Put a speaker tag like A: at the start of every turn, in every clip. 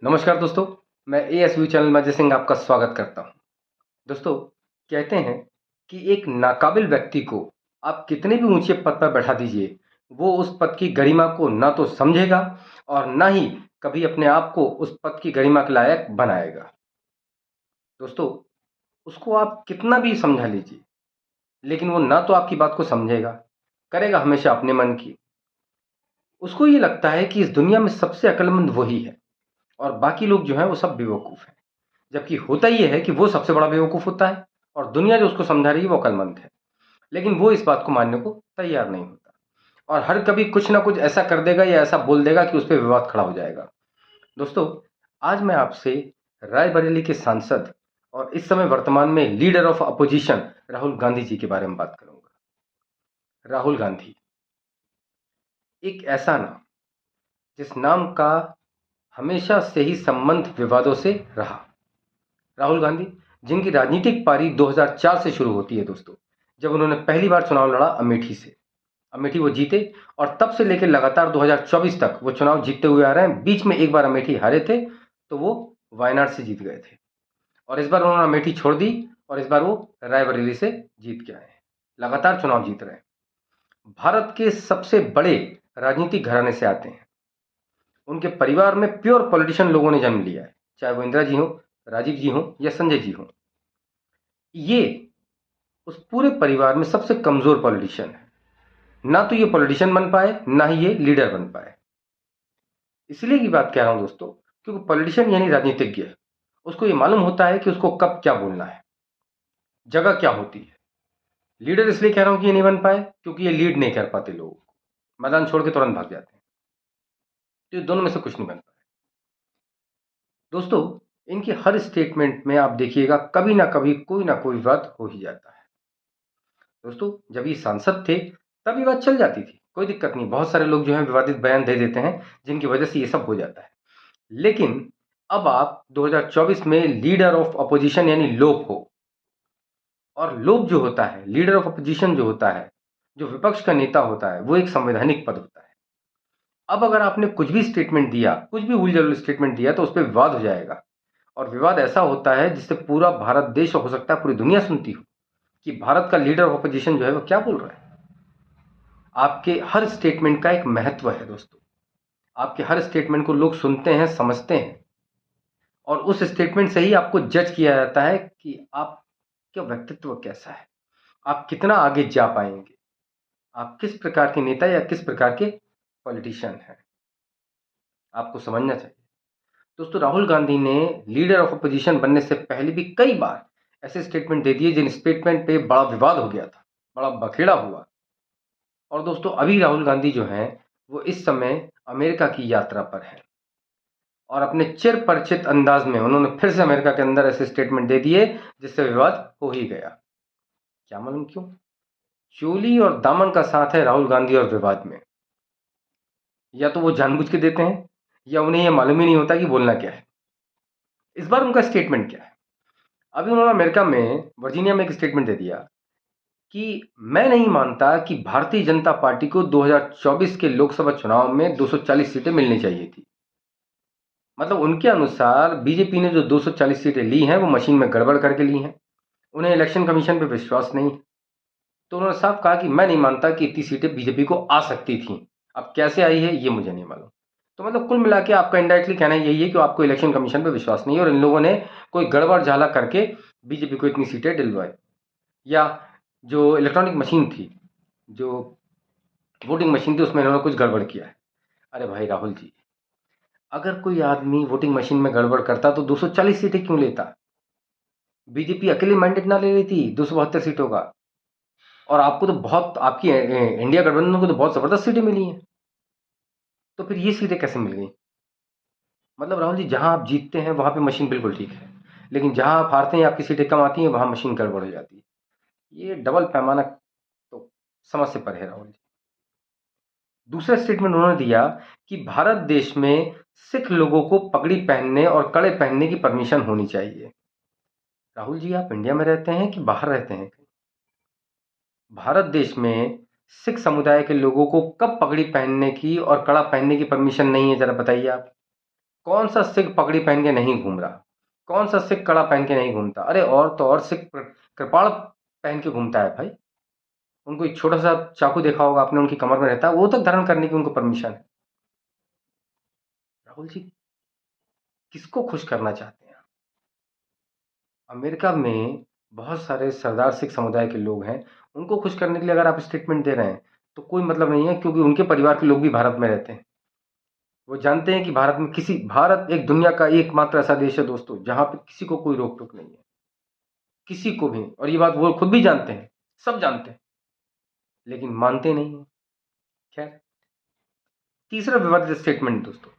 A: नमस्कार दोस्तों, मैं एएसयू चैनल में अजय सिंह आपका स्वागत करता हूं। दोस्तों, कहते हैं कि एक नाकाबिल व्यक्ति को आप कितने भी ऊंचे पद पर बैठा दीजिए, वो उस पद की गरिमा को ना तो समझेगा और ना ही कभी अपने आप को उस पद की गरिमा के लायक बनाएगा। दोस्तों, उसको आप कितना भी समझा लीजिए, लेकिन वो ना तो आपकी बात को समझेगा, करेगा हमेशा अपने मन की। उसको ये लगता है कि इस दुनिया में सबसे अक्लमंद वही है और बाकी लोग जो हैं वो सब बेवकूफ़ हैं। जबकि होता ये है कि वो सबसे बड़ा बेवकूफ़ होता है और दुनिया जो उसको समझा रही है वो अक्लमंद है। लेकिन वो इस बात को मानने को तैयार नहीं होता और हर कभी कुछ ना कुछ ऐसा कर देगा या ऐसा बोल देगा कि उस पे विवाद खड़ा हो जाएगा। दोस्तों, आज मैं आपसे रायबरेली के सांसद और इस समय वर्तमान में leader of opposition Rahul Gandhi ji के बारे में बात करूंगा। राहुल गांधी एक ऐसा नाम जिस नाम का हमेशा से ही संबंध विवादों से रहा। राहुल गांधी जिनकी राजनीतिक पारी 2004 से शुरू होती है दोस्तों, जब उन्होंने पहली बार चुनाव लड़ा अमेठी से। अमेठी वो जीते और तब से लेकर लगातार 2024 तक वो चुनाव जीतते हुए आ रहे हैं। बीच में एक बार अमेठी हारे थे तो वो वायनाड से जीत गए थे और इस बार उन्होंने अमेठी छोड़ दी और इस बार वो रायबरेली से जीत के आए हैं। लगातार चुनाव जीत रहे हैं। भारत के सबसे बड़े राजनीतिक घराने से आते हैं। उनके परिवार में प्योर पॉलिटिशियन लोगों ने जन्म लिया है, चाहे वो इंदिरा जी हो, राजीव जी हो या संजय जी हो। ये उस पूरे परिवार में सबसे कमजोर पॉलिटिशियन है। ना तो ये पॉलिटिशियन बन पाए, ना ही ये लीडर बन पाए। इसलिए की बात कह रहा हूं दोस्तों, क्योंकि पॉलिटिशियन यानी राजनीतिज्ञ है। उसको ये मालूम होता है कि उसको कब क्या बोलना है, जगह क्या होती है। लीडर इसलिए कह रहा हूं कि ये नहीं बन पाए क्योंकि ये लीड नहीं कर पाते लोगों को, मैदान छोड़ के तुरंत भाग जाते हैं। तो ये दोनों में से कुछ नहीं बन पाए। दोस्तों, इनके हर स्टेटमेंट में आप देखिएगा कभी ना कभी कोई ना कोई बात हो ही जाता है। दोस्तों, जब ये सांसद थे तब ये बात चल जाती थी, कोई दिक्कत नहीं। बहुत सारे लोग जो हैं विवादित बयान दे देते हैं जिनकी वजह से ये सब हो जाता है। लेकिन अब आप 2024 में लीडर ऑफ अपोजिशन यानी लोप हो, और लोप जो होता है, लीडर ऑफ अपोजिशन जो होता है, जो विपक्ष का नेता होता है, वो एक संवैधानिक पद होता है। अब अगर आपने कुछ भी स्टेटमेंट दिया, कुछ भी उलझुल स्टेटमेंट दिया, तो उस पर विवाद हो जाएगा और विवाद ऐसा होता है जिससे पूरा भारत देश, हो सकता है पूरी दुनिया सुनती हो कि भारत का लीडर ऑफ अपोजिशन जो है वो क्या बोल रहा है। आपके हर स्टेटमेंट का एक महत्व है दोस्तों। आपके हर स्टेटमेंट को लोग सुनते हैं, समझते हैं और उस स्टेटमेंट से ही आपको जज किया जाता है कि आपका व्यक्तित्व कैसा है, आप कितना आगे जा पाएंगे, आप किस प्रकार के नेता या किस प्रकार के पॉलिटिशियन हैं। आपको समझना चाहिए दोस्तों। राहुल गांधी ने लीडर ऑफ अपोजिशन बनने से पहले भी कई बार ऐसे स्टेटमेंट दे दिए जिन स्टेटमेंट पे बड़ा विवाद हो गया था, बड़ा बखेड़ा हुआ। और दोस्तों, अभी राहुल गांधी जो हैं वो इस समय अमेरिका की यात्रा पर हैं और अपने चिर परिचित अंदाज में उन्होंने फिर से अमेरिका के अंदर ऐसे स्टेटमेंट दे दिए जिससे विवाद हो ही गया। क्या मालूम क्यों? चोली और दामन का साथ है राहुल गांधी और विवाद में। या तो वो जानबूझ के देते हैं या उन्हें यह मालूम ही नहीं होता कि बोलना क्या है। इस बार उनका स्टेटमेंट क्या है? अभी उन्होंने अमेरिका में वर्जीनिया में एक स्टेटमेंट दे दिया कि मैं नहीं मानता कि भारतीय जनता पार्टी को 2024 के लोकसभा चुनाव में 240 सीटें मिलनी चाहिए थी। मतलब उनके अनुसार बीजेपी ने जो 240 सीटें ली हैं वो मशीन में गड़बड़ करके ली हैं। उन्हें इलेक्शन कमीशन पे विश्वास नहीं। तो उन्होंने साफ कहा कि मैं नहीं मानता कि इतनी सीटें बीजेपी को आ सकती थी। अब कैसे आई है ये मुझे नहीं मालूम। तो मतलब कुल मिला के आपका इनडायरेक्टली कहना यही है कि आपको इलेक्शन कमीशन पे विश्वास नहीं है और इन लोगों ने कोई गड़बड़ झाला करके बीजेपी को इतनी सीटें दिलवाई। या जो इलेक्ट्रॉनिक मशीन थी, जो वोटिंग मशीन थी, उसमें इन्होंने कुछ गड़बड़ किया है। अरे भाई राहुल जी, अगर कोई आदमी वोटिंग मशीन में गड़बड़ करता तो 240 सीटें क्यों लेता? बीजेपी अकेले मैंडेट ना ले लेती 272 सीटों का। और आपको तो बहुत, आपकी इंडिया गठबंधन को तो बहुत जबरदस्त सीटें मिली हैं। तो फिर ये सीटें कैसे मिल गई? मतलब राहुल जी, जहां आप जीतते हैं वहां पे मशीन बिल्कुल ठीक है, लेकिन जहां आप हारते हैं, आपकी सीटें कम आती हैं, वहां मशीन गड़बड़ हो जाती है। ये डबल पैमाना तो समझ से परे है राहुल जी। दूसरा स्टेटमेंट उन्होंने दिया कि भारत देश में सिख लोगों को पगड़ी पहनने और कड़े पहनने की परमिशन होनी चाहिए। राहुल जी, आप इंडिया में रहते हैं कि बाहर रहते हैं? भारत देश में सिख समुदाय के लोगों को कब पगड़ी पहनने की और कड़ा पहनने की परमिशन नहीं है, जरा बताइए आप। कौन सा सिख पगड़ी पहन के नहीं घूम रहा, कौन सा सिख कड़ा पहन के नहीं घूमता। अरे और तो और सिख कृपाण पहन के घूमता है भाई। उनको एक छोटा सा चाकू देखा होगा आपने, उनकी कमर में रहता है, वो तक धारण करने की उनको परमिशन है। राहुल जी किसको खुश करना चाहते हैं? अमेरिका में बहुत सारे सरदार सिख समुदाय के लोग हैं, उनको खुश करने के लिए अगर आप स्टेटमेंट दे रहे हैं तो कोई मतलब नहीं है, क्योंकि उनके परिवार के लोग भी भारत में रहते हैं। वो जानते हैं कि भारत एक दुनिया का एकमात्र ऐसा देश है दोस्तों, जहां पे किसी को कोई रोक टोक नहीं है, किसी को भी। और ये बात वो खुद भी जानते हैं, सब जानते हैं, लेकिन मानते नहीं है। खैर, तीसरा विवादित स्टेटमेंट दोस्तों,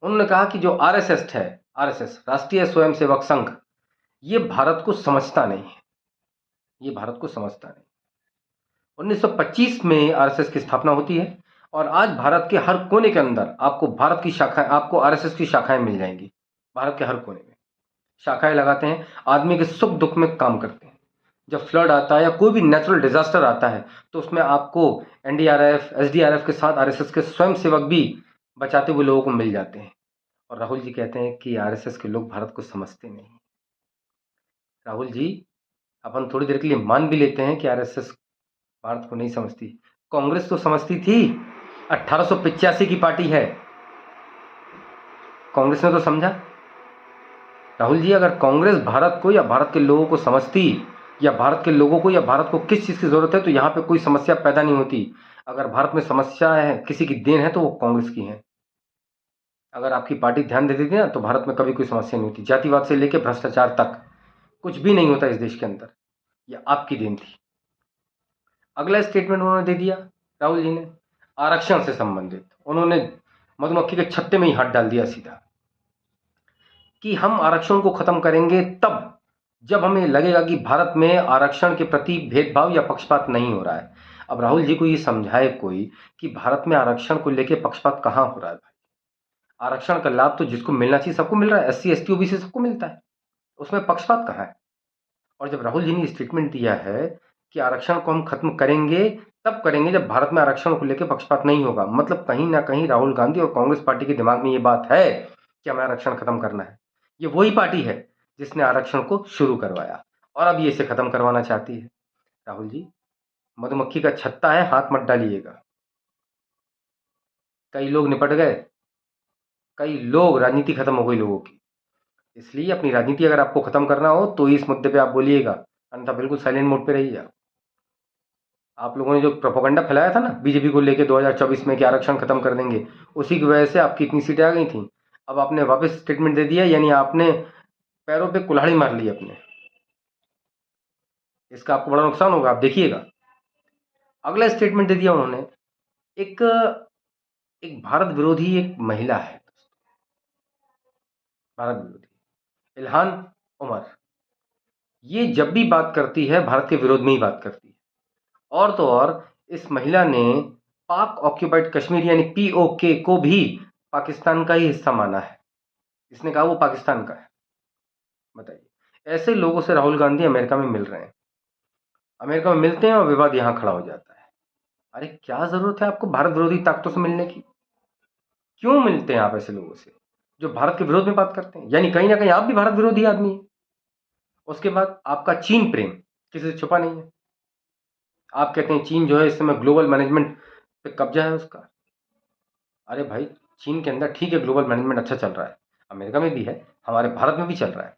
A: उन्होंने कहा कि जो आरएसएस है, आरएसएस राष्ट्रीय स्वयंसेवक संघ, ये भारत को समझता नहीं है, ये भारत को समझता नहीं। 1925 में आरएसएस की स्थापना होती है और आज भारत के हर कोने के अंदर आपको आरएसएस की शाखाएं मिल जाएंगी। भारत के हर कोने में शाखाएं लगाते हैं, आदमी के सुख दुख में काम करते हैं। जब फ्लड आता है या कोई भी नेचुरल डिजास्टर आता है तो उसमें आपको एनडीआरएफ, एसडीआरएफ के साथ आरएसएस के स्वयंसेवक भी बचाते हुए लोगों को मिल जाते हैं। और राहुल जी कहते हैं कि आरएसएस के लोग भारत को समझते नहीं। राहुल जी, अपन थोड़ी देर के लिए मान भी लेते हैं कि आरएसएस भारत को नहीं समझती, कांग्रेस तो समझती थी। 1885 की पार्टी है, कांग्रेस ने तो समझा। राहुल जी, अगर कांग्रेस भारत को या भारत के लोगों को समझती, या भारत के लोगों को या भारत को किस चीज़ की ज़रूरत है, तो यहाँ पे कोई समस्या पैदा नहीं होती। अगर भारत में समस्या है, किसी की देन है, तो वो कांग्रेस की है। अगर आपकी पार्टी ध्यान दे देती ना, तो भारत में कभी कोई समस्या नहीं होती। जातिवाद से लेकर भ्रष्टाचार तक कुछ भी नहीं होता इस देश के अंदर। यह आपकी देन थी। अगला स्टेटमेंट उन्होंने दे दिया राहुल जी ने, आरक्षण से संबंधित। उन्होंने मधुमक्खी के छत्ते में ही हाथ डाल दिया सीधा, कि हम आरक्षण को खत्म करेंगे तब जब हमें लगेगा कि भारत में आरक्षण के प्रति भेदभाव या पक्षपात नहीं हो रहा है। अब राहुल जी को ये समझाए कोई कि भारत में आरक्षण को लेकर पक्षपात कहाँ हो रहा है भाई। आरक्षण का लाभ तो जिसको मिलना चाहिए सबको मिल रहा है, एससी एसटी ओबीसी सबको मिलता है, उसमें पक्षपात कहाँ है। और जब राहुल जी ने स्टेटमेंट दिया है कि आरक्षण को हम खत्म करेंगे तब करेंगे जब भारत में आरक्षण को लेकर पक्षपात नहीं होगा, मतलब कहीं ना कहीं राहुल गांधी और कांग्रेस पार्टी के दिमाग में ये बात है कि हमें आरक्षण खत्म करना है। ये वही पार्टी है जिसने आरक्षण को शुरू करवाया और अब ये इसे खत्म करवाना चाहती है। राहुल जी, मधुमक्खी का छत्ता है, हाथ मत डालिएगा। कई लोग निपट गए, कई लोग, राजनीति खत्म हो गई लोगों की। इसलिए अपनी राजनीति अगर आपको खत्म करना हो तो इस मुद्दे पे आप बोलिएगा, अन्यथा बिल्कुल साइलेंट मोड पे रहिए। आप लोगों ने जो प्रोपोगंडा फैलाया था ना बीजेपी को लेके 2024 में कि आरक्षण खत्म कर देंगे, उसी की वजह से आपकी इतनी सीटें आ गई थी। अब आपने वापस स्टेटमेंट दे दिया, यानी आपने पैरों पे कुल्हाड़ी मार ली अपने। इसका आपको बड़ा नुकसान होगा, आप देखिएगा। अगला स्टेटमेंट दे दिया उन्होंने, एक एक भारत विरोधी एक महिला है, भारत विरोधी, इल्हान उमर। ये जब भी बात करती है भारत के विरोध में ही बात करती है। और तो और इस महिला ने पाक ऑक्यूपाइड कश्मीर यानी पीओके को भी पाकिस्तान का ही हिस्सा माना है। इसने कहा वो पाकिस्तान का है। बताइए, ऐसे लोगों से राहुल गांधी अमेरिका में मिल रहे हैं, अमेरिका में मिलते हैं और विवाद यहाँ खड़ा हो जाता है। अरे क्या जरूरत है आपको भारत विरोधी ताकतों से मिलने की? क्यों मिलते हैं आप ऐसे लोगों से जो भारत के विरोध में बात करते हैं? यानी कहीं ना कहीं आप भी भारत विरोधी आदमी है। उसके बाद आपका चीन प्रेम किसी से छुपा नहीं है। आप कहते हैं चीन जो है इस समय ग्लोबल मैनेजमेंट पे कब्जा है उसका। अरे भाई, चीन के अंदर ठीक है ग्लोबल मैनेजमेंट अच्छा चल रहा है, अमेरिका में भी है, हमारे भारत में भी चल रहा है।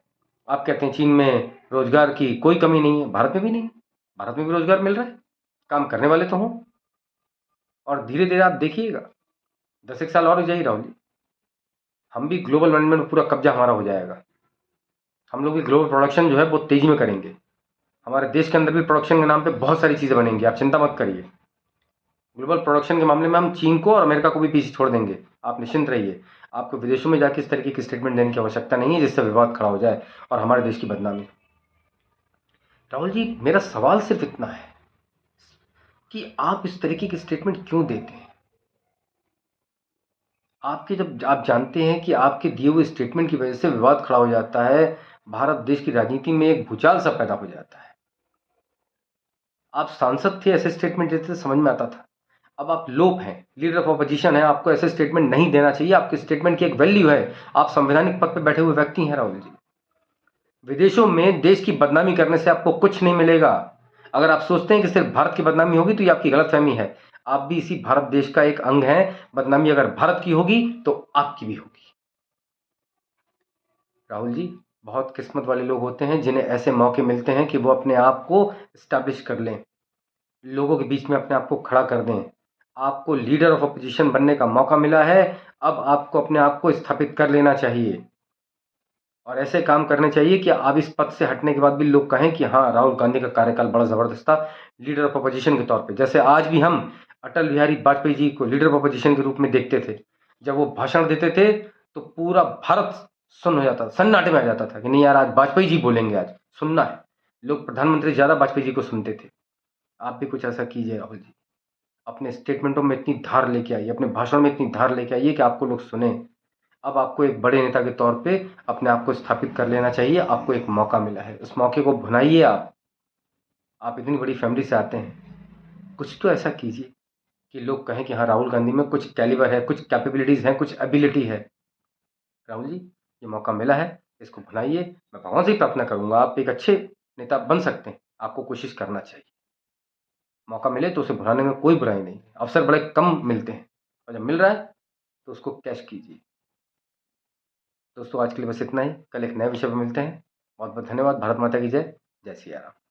A: आप कहते हैं चीन में रोजगार की कोई कमी नहीं है, भारत में भी नहीं, भारत में भी रोजगार मिल रहा है, काम करने वाले तो हों। और धीरे धीरे आप देखिएगा 10 एक साल और हो जाइए राहुल जी, हम भी ग्लोबल मैनेजमेंट में पूरा कब्जा हमारा हो जाएगा। हम लोग भी ग्लोबल प्रोडक्शन जो है बहुत तेजी में करेंगे। हमारे देश के अंदर भी प्रोडक्शन के नाम पे बहुत सारी चीज़ें बनेंगी, आप चिंता मत करिए। ग्लोबल प्रोडक्शन के मामले में हम चीन को और अमेरिका को भी पीछे छोड़ देंगे, आप निश्चिंत रहिए। आपको विदेशों में जाके इस तरीके की स्टेटमेंट देने की आवश्यकता नहीं है जिससे विवाद खड़ा हो जाए और हमारे देश की बदनामी। राहुल जी, मेरा सवाल सिर्फ इतना है कि आप इस तरीके की स्टेटमेंट क्यों देते हैं? आपके जब आप जानते हैं कि आपके दिए हुए स्टेटमेंट की वजह से विवाद खड़ा हो जाता है, भारत देश की राजनीति में एक भूचाल सा पैदा हो जाता है। आप सांसद थे, ऐसे स्टेटमेंट देते थे समझ में आता था। अब आप लोप हैं, लीडर ऑफ अपोजिशन है, आपको ऐसे स्टेटमेंट नहीं देना चाहिए। आपके स्टेटमेंट की एक वैल्यू है, आप संवैधानिक पद पर बैठे हुए व्यक्ति हैं राहुल जी। विदेशों में देश की बदनामी करने से आपको कुछ नहीं मिलेगा। अगर आप सोचते हैं कि सिर्फ भारत की बदनामी होगी तो ये आपकी गलतफहमी है। आप भी इसी भारत देश का एक अंग हैं। बदनामी अगर भारत की होगी तो आपकी भी होगी। राहुल जी, बहुत किस्मत वाले लोग होते हैं जिन्हें ऐसे मौके मिलते हैं कि वो अपने आप को स्टैब्लिश कर लें, लोगों के बीच में अपने आप को खड़ा कर दें। आपको लीडर ऑफ अपोजिशन बनने का मौका मिला है, अब आपको अपने आप को स्थापित कर लेना चाहिए और ऐसे काम करने चाहिए कि आप इस पद से हटने के बाद भी लोग कहें कि हाँ, राहुल गांधी का कार्यकाल बड़ा ज़बरदस्त था लीडर ऑफ अपोजिशन के तौर पे। जैसे आज भी हम अटल बिहारी वाजपेयी जी को लीडर ऑफ अपोजिशन के रूप में देखते थे। जब वो भाषण देते थे तो पूरा भारत सुन्न हो जाता था, सन्नाटे में आ जाता था कि नहीं यार, आज वाजपेयी जी बोलेंगे, आज सुनना है। लोग प्रधानमंत्री ज़्यादा वाजपेयी जी को सुनते थे। आप भी कुछ ऐसा कीजिए राहुल जी, अपने स्टेटमेंटों में इतनी धार लेके आइए, अपने भाषण में इतनी धार लेके आइए कि आपको लोग सुने। अब आपको एक बड़े नेता के तौर पे अपने आप को स्थापित कर लेना चाहिए। आपको एक मौका मिला है, उस मौके को भुनाइए। आप इतनी बड़ी फैमिली से आते हैं, कुछ तो ऐसा कीजिए कि लोग कहें कि हाँ, राहुल गांधी में कुछ कैलिबर है, कुछ कैपेबिलिटीज़ हैं, कुछ एबिलिटी है। राहुल जी, ये मौका मिला है, इसको भुनाइए। मैं भगवान से ही प्रार्थना करूंगा आप एक अच्छे नेता बन सकते हैं। आपको कोशिश करना चाहिए। मौका मिले तो उसे भुनाने में कोई बुराई नहीं है। अवसर बड़े कम मिलते हैं और जब मिल रहा है तो उसको कैश कीजिए। दोस्तों, आज के लिए बस इतना ही। कल एक नए विषय पर मिलते हैं। बहुत बहुत धन्यवाद। भारत माता की जय। जय सिया राम।